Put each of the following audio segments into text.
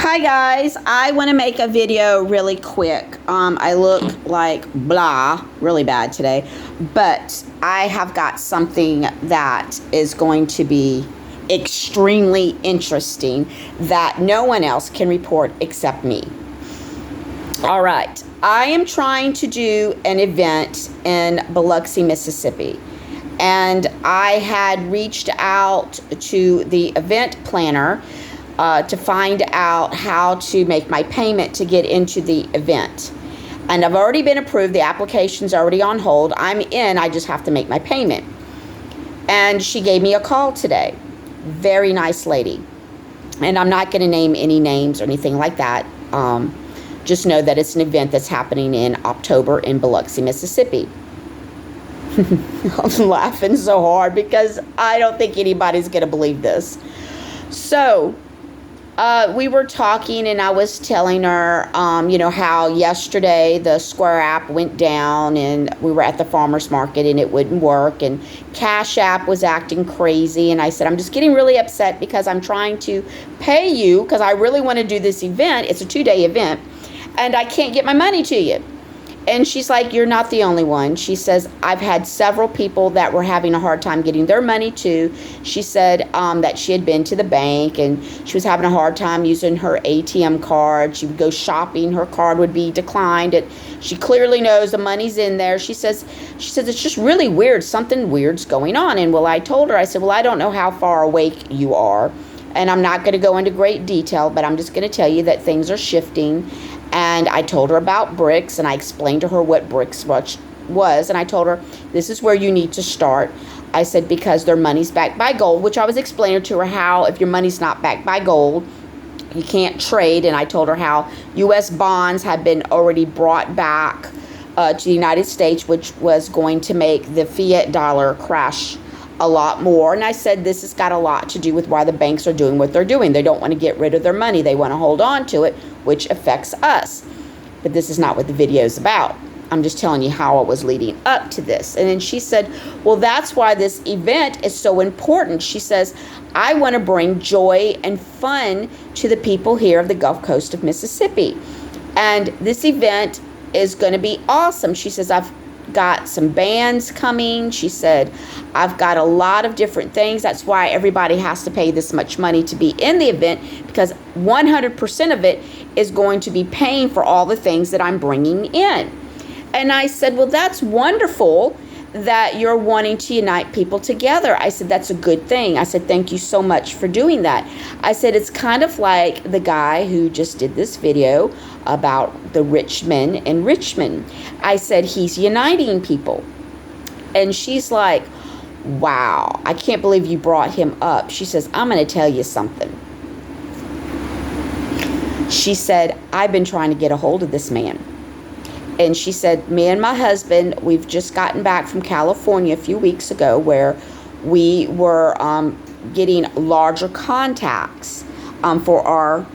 Hi guys, I want to make a video really quick. I look like blah, really bad today, but I have got something that is going to be extremely interesting that no one else can report except me. All right, I am trying to do an event in Biloxi, Mississippi, and I had reached out to the event planner to find out how to make my payment to get into the event. And I've already been approved. The application's already on hold. I'm in. I just have to make my payment. And she gave me a call today. Very nice lady. And I'm not going to name any names or anything like that. Just know that it's an event that's happening in October in Biloxi, Mississippi. I'm laughing so hard because I don't think anybody's going to believe this. So we were talking and I was telling her, how yesterday the Square app went down and we were at the farmer's market and it wouldn't work, and Cash App was acting crazy. And I said, I'm just getting really upset because I'm trying to pay you because I really want to do this event. It's a 2-day event and I can't get my money to you. And she's like, you're not the only one. She says, I've had several people that were having a hard time getting their money too. She said that she had been to the bank and she was having a hard time using her ATM card. She would go shopping. Her card would be declined. She clearly knows the money's in there. She says, it's just really weird. Something weird's going on. And I told her, I said, I don't know how far awake you are. And I'm not going to go into great detail, but I'm just going to tell you that things are shifting. And I told her about bricks, and I explained to her what bricks was, and I told her, this is where you need to start. I said, because their money's backed by gold, which I was explaining to her how if your money's not backed by gold, you can't trade. And I told her how U.S. bonds have been already brought back to the United States, which was going to make the fiat dollar crash a lot more. And I said, this has got a lot to do with why the banks are doing what they're doing. They don't want to get rid of their money. They want to hold on to it, which affects us. But this is not what the video is about. I'm just telling you how I was leading up to this. And then she said, well, that's why this event is so important. She says, I want to bring joy and fun to the people here of the Gulf Coast of Mississippi. And this event is going to be awesome. She says, I've got some bands coming. She said, I've got a lot of different things. That's why everybody has to pay this much money to be in the event, because 100% of it is going to be paying for all the things that I'm bringing in. And I said, well, that's wonderful that you're wanting to unite people together. I said, that's a good thing. I said, thank you so much for doing that. I said, it's kind of like the guy who just did this video about the rich men in Richmond. I said, he's uniting people. And she's like, wow, I can't believe you brought him up. She says, I'm going to tell you something. She said, I've been trying to get a hold of this man. And she said, me and my husband, we've just gotten back from California a few weeks ago, where we were getting larger contacts for our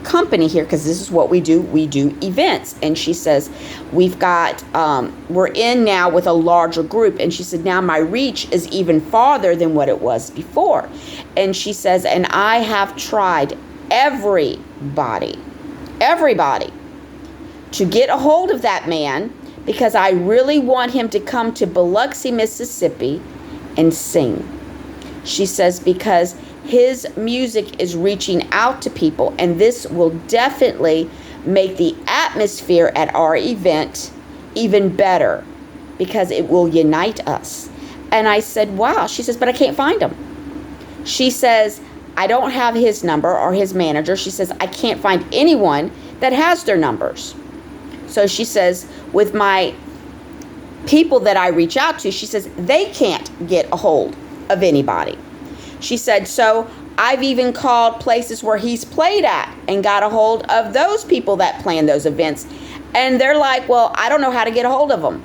company here, because this is what we do. We do events. And she says, we've got, we're in now with a larger group. And she said, now my reach is even farther than what it was before. And she says, and I have tried everybody to get a hold of that man, because I really want him to come to Biloxi, Mississippi and sing. She says, because his music is reaching out to people, and this will definitely make the atmosphere at our event even better, because it will unite us. And I said, wow. She says, but I can't find him. She says, I don't have his number or his manager. She says, I can't find anyone that has their numbers. So she says, with my people that I reach out to, she says, they can't get a hold of anybody. She said, so I've even called places where he's played at and got a hold of those people that plan those events. And they're like, well, I don't know how to get a hold of them.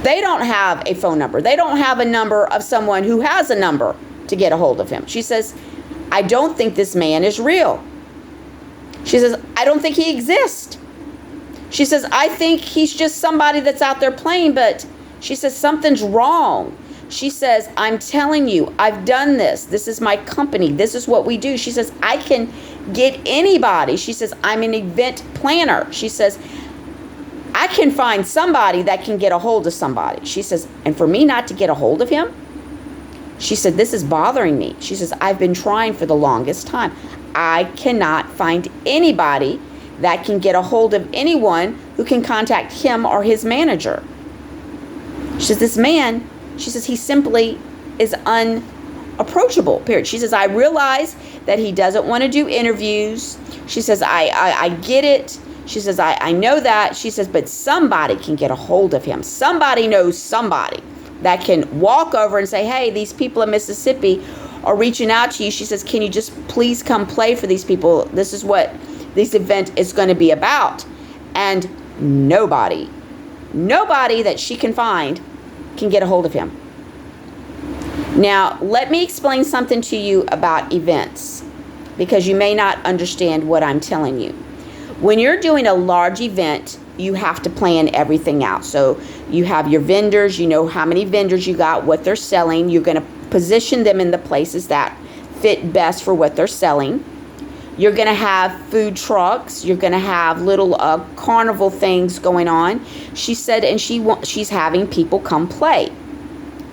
They don't have a phone number. They don't have a number of someone who has a number to get a hold of him. She says, I don't think this man is real. She says, I don't think he exists. She says, I think he's just somebody that's out there playing, but she says, something's wrong. She says, I'm telling you, I've done this. This is my company. This is what we do. She says, I can get anybody. She says, I'm an event planner. She says, I can find somebody that can get a hold of somebody. She says, and for me not to get a hold of him, she said, this is bothering me. She says, I've been trying for the longest time. I cannot find anybody that can get a hold of anyone who can contact him or his manager. She says, this man, she says, he simply is unapproachable, period. She says, I realize that he doesn't want to do interviews. She says, I get it. She says, I know that. She says, but somebody can get a hold of him. Somebody knows somebody that can walk over and say, hey, these people in Mississippi are reaching out to you. She says, can you just please come play for these people? This is what this event is going to be about. And nobody that she can find can get a hold of him. Now, let me explain something to you about events, because you may not understand what I'm telling you. When you're doing a large event, you have to plan everything out. So you have your vendors, you know how many vendors you got, what they're selling. You're going to position them in the places that fit best for what they're selling. You're going to have food trucks. You're going to have little carnival things going on. She said, and she's having people come play.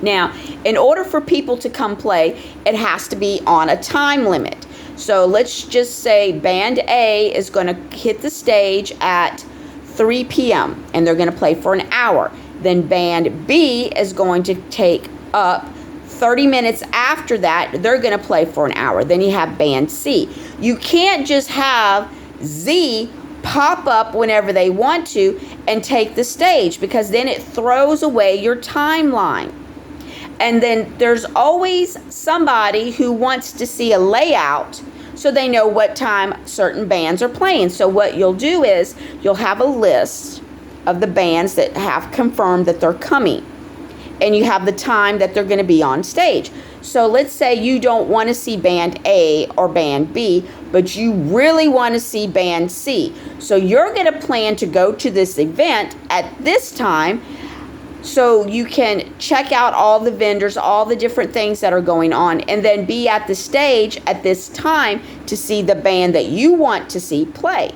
Now, in order for people to come play, it has to be on a time limit. So let's just say Band A is going to hit the stage at 3 p.m. and they're going to play for an hour. Then Band B is going to take up 30 minutes after that. They're going to play for an hour. Then you have Band C. You can't just have Z pop up whenever they want to and take the stage, because then it throws away your timeline. And then there's always somebody who wants to see a layout so they know what time certain bands are playing. So what you'll do is you'll have a list of the bands that have confirmed that they're coming, and you have the time that they're going to be on stage. So let's say you don't want to see Band A or Band B, but you really want to see Band C. So you're going to plan to go to this event at this time, so you can check out all the vendors, all the different things that are going on, and then be at the stage at this time to see the band that you want to see play.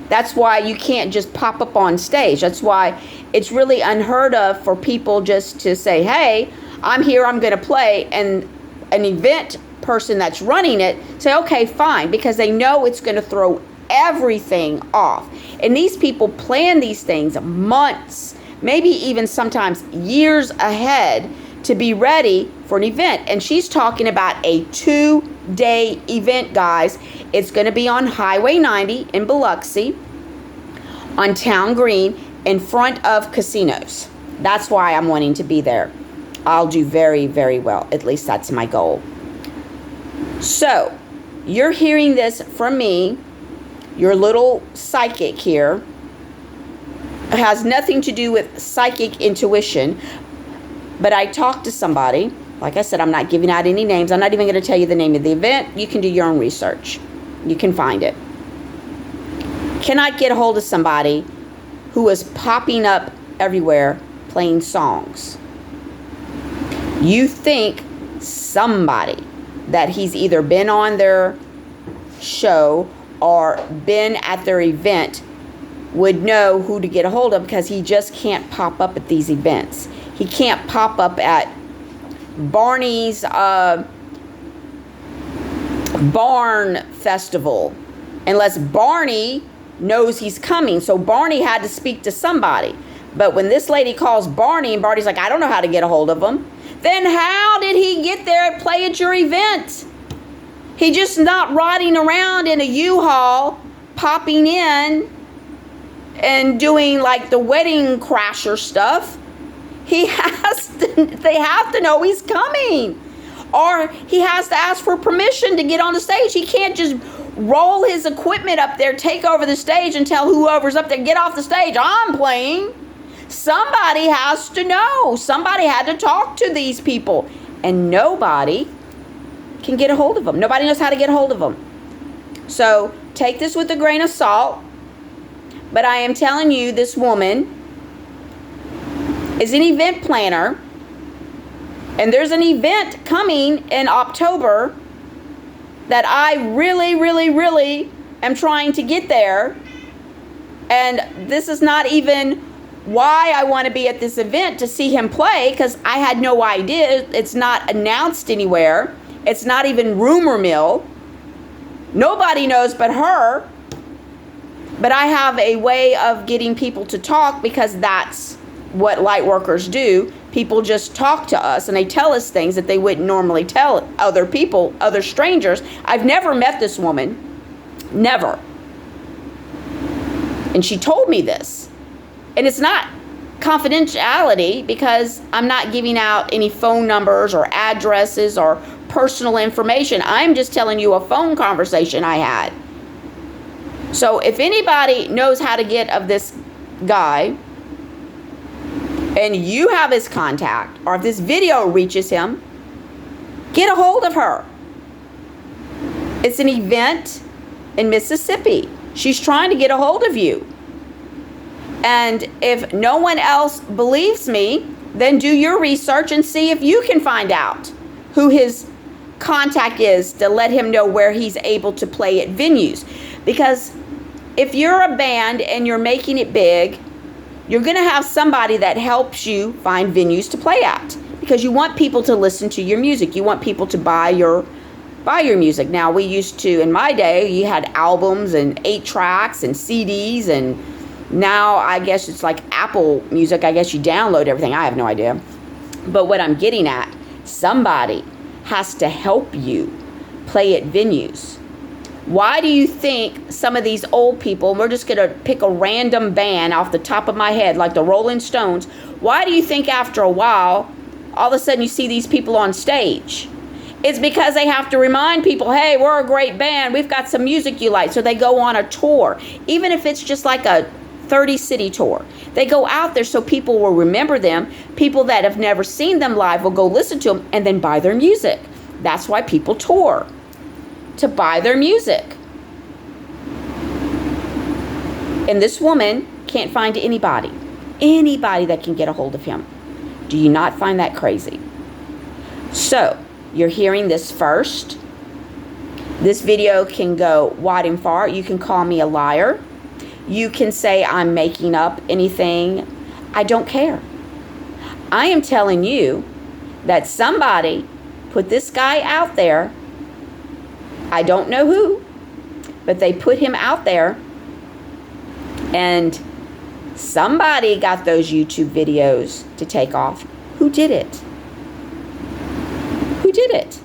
That's why you can't just pop up on stage. That's why it's really unheard of for people just to say, hey, I'm here, I'm going to play, and an event person that's running it say, okay, fine, because they know it's going to throw everything off. And these people plan these things months, maybe even sometimes years ahead, to be ready for an event. And she's talking about a 2-day event, guys. It's going to be on Highway 90 in Biloxi, on Town Green, in front of casinos. That's why I'm wanting to be there. I'll do very, very well. At least that's my goal. So, you're hearing this from me, your little psychic here. It has nothing to do with psychic intuition, but I talked to somebody. Like I said, I'm not giving out any names. I'm not even going to tell you the name of the event. You can do your own research. You can find it. Cannot get a hold of somebody who is popping up everywhere playing songs. You think somebody that he's either been on their show or been at their event would know who to get a hold of, because he just can't pop up at these events. He can't pop up at Barney's barn festival unless Barney knows he's coming. So Barney had to speak to somebody. But when this lady calls Barney and Barney's like, I don't know how to get a hold of him, then how did he get there and play at your event? He just not riding around in a U-Haul, popping in and doing like the wedding crasher stuff. They have to know he's coming. Or he has to ask for permission to get on the stage. He can't just roll his equipment up there, take over the stage, and tell whoever's up there, get off the stage, I'm playing. Somebody has to know. Somebody had to talk to these people. And nobody can get a hold of them. Nobody knows how to get a hold of them. So take this with a grain of salt. But I am telling you, this woman is an event planner. And there's an event coming in October that I really, really, really am trying to get there. And this is not even why I want to be at this event, to see him play, because I had no idea. It's not announced anywhere. It's not even rumor mill. Nobody knows but her. But I have a way of getting people to talk, because that's what light workers do. People just talk to us and they tell us things that they wouldn't normally tell other people, other strangers. I've never met this woman. Never. And she told me this. And it's not confidentiality, because I'm not giving out any phone numbers or addresses or personal information. I'm just telling you a phone conversation I had. So if anybody knows how to get of this guy, and you have his contact, or if this video reaches him, get a hold of her. It's an event in Mississippi. She's trying to get a hold of you. And if no one else believes me, then do your research and see if you can find out who his contact is, to let him know where he's able to play at venues. Because if you're a band and you're making it big, you're going to have somebody that helps you find venues to play at, because you want people to listen to your music. You want people to buy your music. Now, we used to, in my day, you had albums and 8 tracks and CDs, and now I guess it's like Apple Music. I guess you download everything. I have no idea. But what I'm getting at, somebody has to help you play at venues. Why do you think some of these old people, and we're just going to pick a random band off the top of my head, like the Rolling Stones, why do you think after a while, all of a sudden you see these people on stage? It's because they have to remind people, hey, we're a great band. We've got some music you like. So they go on a tour, even if it's just like a 30-city tour. They go out there so people will remember them. People that have never seen them live will go listen to them and then buy their music. That's why people tour, to buy their music. And this woman can't find anybody that can get a hold of him. Do you not find that crazy? So, you're hearing this first. This video can go wide and far. You can call me a liar. You can say I'm making up anything. I don't care. I am telling you that somebody put this guy out there. I don't know who, but they put him out there, and somebody got those YouTube videos to take off. Who did it? Who did it?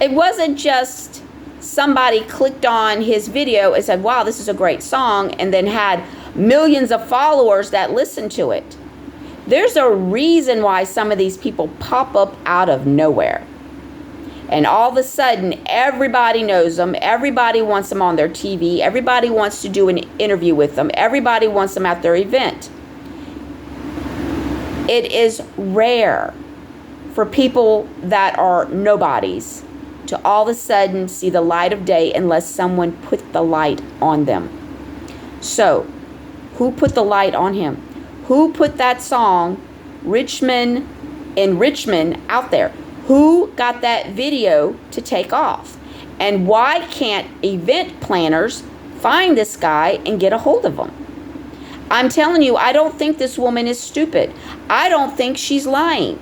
It wasn't just somebody clicked on his video and said, wow, this is a great song, and then had millions of followers that listened to it. There's a reason why some of these people pop up out of nowhere. And all of a sudden, everybody knows them. Everybody wants them on their TV. Everybody wants to do an interview with them. Everybody wants them at their event. It is rare for people that are nobodies to all of a sudden see the light of day unless someone put the light on them. So, who put the light on him? Who put that song, Richmond in Richmond, out there? Who got that video to take off? And why can't event planners find this guy and get a hold of him? I'm telling you, I don't think this woman is stupid. I don't think she's lying.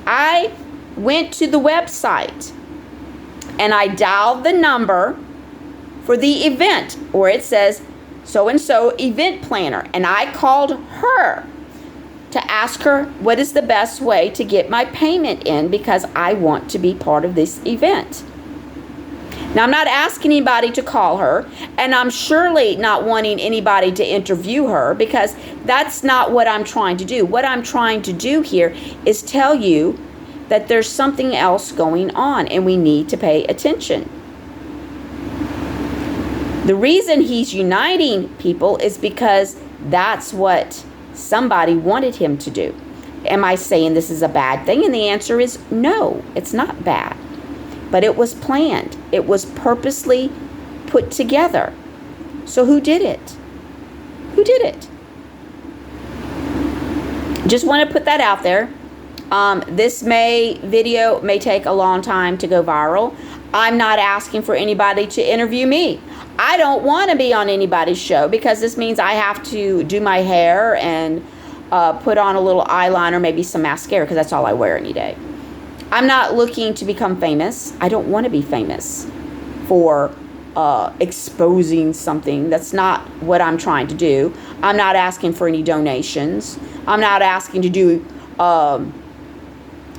I went to the website and I dialed the number for the event where it says so-and-so event planner. And I called her to ask her what is the best way to get my payment in, because I want to be part of this event. Now, I'm not asking anybody to call her, and I'm surely not wanting anybody to interview her, because that's not what I'm trying to do. What I'm trying to do here is tell you that there's something else going on, and we need to pay attention. The reason he's uniting people is because that's what somebody wanted him to do. Am I saying this is a bad thing? And the answer is no, it's not bad. But it was planned. It was purposely put together. So who did it? Who did it? Just want to put that out there. This video may take a long time to go viral. I'm not asking for anybody to interview me. I don't want to be on anybody's show because this means I have to do my hair and put on a little eyeliner, maybe some mascara, because that's all I wear any day. I'm not looking to become famous. I don't want to be famous for exposing something. That's not what I'm trying to do. I'm not asking for any donations. I'm not asking to do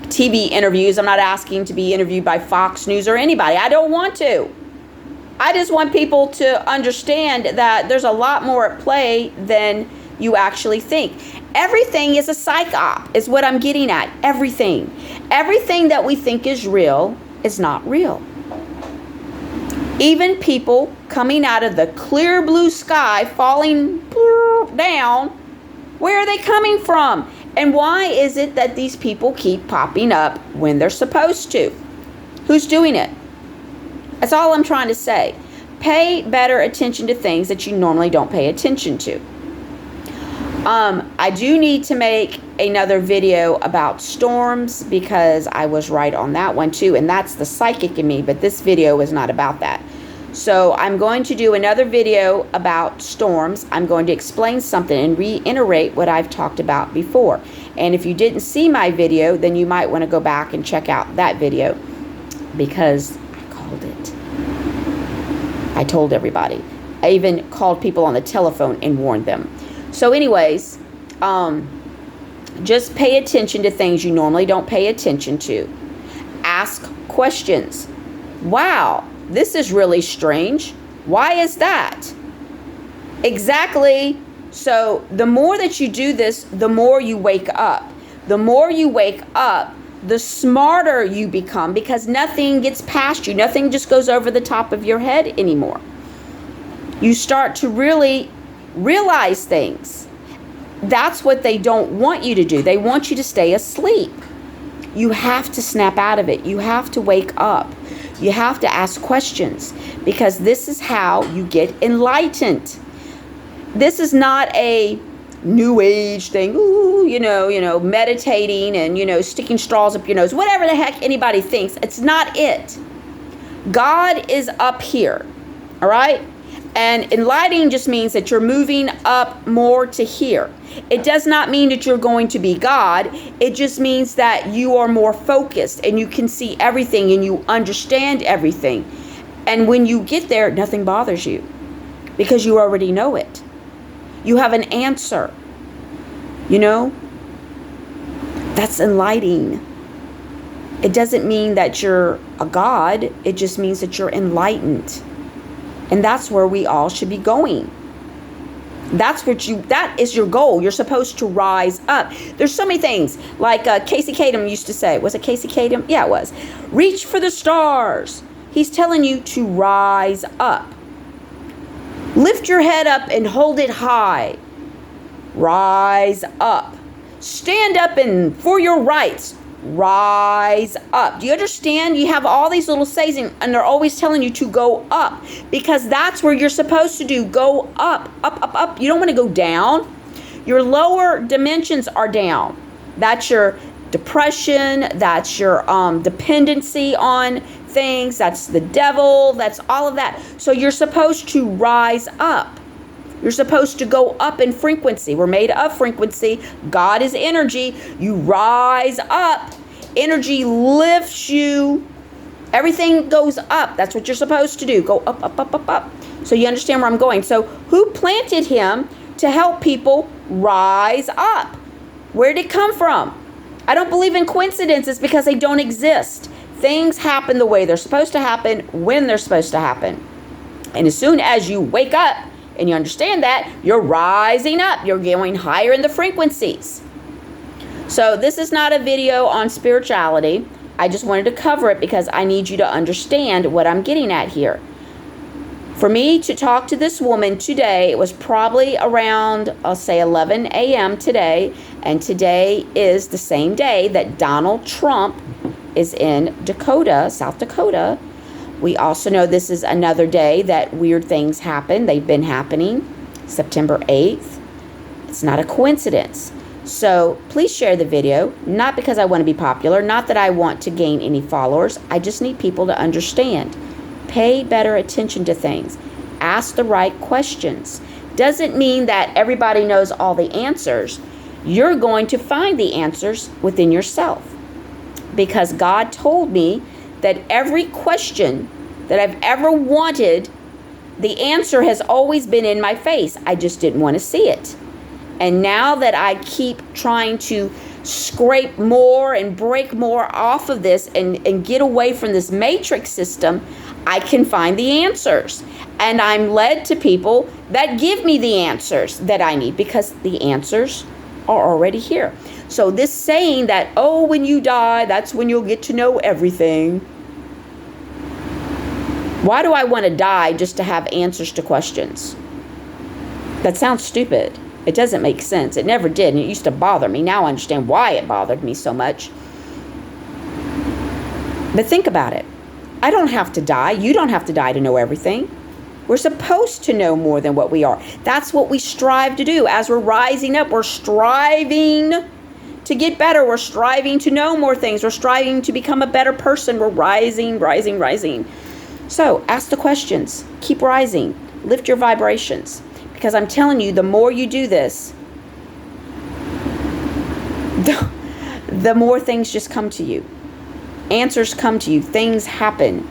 TV interviews. I'm not asking to be interviewed by Fox News or anybody. I don't want to. I just want people to understand that there's a lot more at play than you actually think. Everything is a psych op, is what I'm getting at. Everything. Everything that we think is real is not real. Even people coming out of the clear blue sky, falling down, where are they coming from? And why is it that these people keep popping up when they're supposed to? Who's doing it? That's all I'm trying to say. Pay better attention to things that you normally don't pay attention to. I do need to make another video about storms because I was right on that one too, and that's the psychic in me, but this video is not about that. So I'm going to do another video about storms. I'm going to explain something and reiterate what I've talked about before. And if you didn't see my video, then you might want to go back and check out that video because I called it. I told everybody. I even called people on the telephone and warned them. So anyways, just pay attention to things you normally don't pay attention to. Ask questions. Wow, this is really strange. Why is that? Exactly. So the more that you do this, the more you wake up. The more you wake up, the smarter you become because nothing gets past you. Nothing just goes over the top of your head anymore. You start to really realize things. That's what they don't want you to do. They want you to stay asleep. You have to snap out of it. You have to wake up. You have to ask questions because this is how you get enlightened. This is not a new age thing. Ooh, meditating and, sticking straws up your nose. Whatever the heck anybody thinks. It's not it. God is up here. All right? And enlightening just means that you're moving up more to here. It does not mean that you're going to be God. It just means that you are more focused and you can see everything and you understand everything. And when you get there, nothing bothers you because you already know it. You have an answer. That's enlightening. It doesn't mean that you're a God. It just means that you're enlightened. And that's where we all should be going. That is your goal. You're supposed to rise up. There's so many things. Like Casey Kasem used to say. Was it Casey Kasem? Yeah, it was. Reach for the stars. He's telling you to rise up. Lift your head up and hold it high. Rise up. Stand up and for your rights. Rise up. Do you understand? You have all these little sayings and they're always telling you to go up because that's where you're supposed to do. Go up, up, up, up. You don't want to go down. Your lower dimensions are down. That's your depression. That's your dependency on things. That's the devil. That's all of that. So you're supposed to rise up. You're supposed to go up in frequency. We're made of frequency. God is energy. You rise up. Energy lifts you. Everything goes up. That's what you're supposed to do. Go up, up, up, up, up. So you understand where I'm going. So who planted him to help people rise up? Where did it come from? I don't believe in coincidences because they don't exist. Things happen the way they're supposed to happen when they're supposed to happen. And as soon as you wake up, and you understand that, you're rising up. You're going higher in the frequencies. So this is not a video on spirituality. I just wanted to cover it because I need you to understand what I'm getting at here. For me to talk to this woman today, it was probably around, I'll say 11 a.m. today. And today is the same day that Donald Trump is in Dakota, South Dakota. We also know this is another day that weird things happen. They've been happening. September 8th. It's not a coincidence. So please share the video, not because I want to be popular, not that I want to gain any followers. I just need people to understand. Pay better attention to things. Ask the right questions. Doesn't mean that everybody knows all the answers. You're going to find the answers within yourself. Because God told me that every question that I've ever wanted, the answer has always been in my face. I just didn't want to see it. And now that I keep trying to scrape more and break more off of this and get away from this matrix system, I can find the answers. And I'm led to people that give me the answers that I need, because the answers are already here. So this saying that, oh, when you die, that's when you'll get to know everything. Why do I want to die just to have answers to questions? That sounds stupid. It doesn't make sense. It never did, and it used to bother me. Now I understand why it bothered me so much. But think about it. I don't have to die. You don't have to die to know everything. We're supposed to know more than what we are. That's what we strive to do. As we're rising up, we're striving to get better. We're striving to know more things. We're striving to become a better person. We're rising, rising, rising. So ask the questions. Keep rising. Lift your vibrations. Because I'm telling you, the more you do this, the more things just come to you. Answers come to you. Things happen.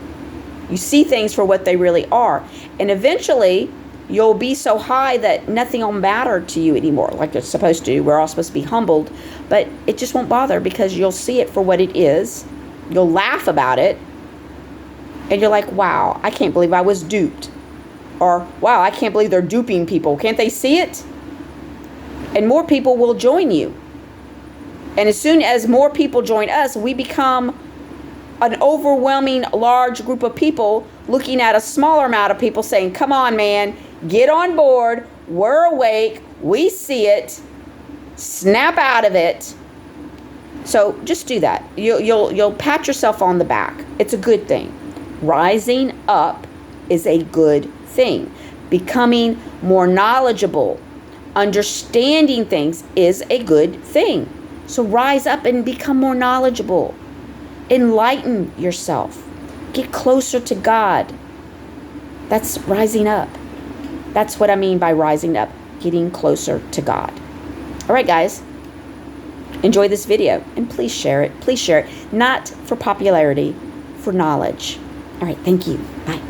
You see things for what they really are. And eventually, you'll be so high that nothing will matter to you anymore, like it's supposed to. We're all supposed to be humbled. But it just won't bother, because you'll see it for what it is. You'll laugh about it. And you're like, wow, I can't believe I was duped. Or, wow, I can't believe they're duping people. Can't they see it? And more people will join you. And as soon as more people join us, we become an overwhelming large group of people looking at a smaller amount of people saying, come on, man, get on board. We're awake. We see it. Snap out of it. So just do that. You'll pat yourself on the back. It's a good thing. Rising up is a good thing. Becoming more knowledgeable, understanding things is a good thing. So rise up and become more knowledgeable. Enlighten yourself. Get closer to God. That's rising up. That's what I mean by rising up. Getting closer to God. All right, guys. Enjoy this video and please share it. Please share it. Not for popularity, for knowledge. All right. Thank you. Bye.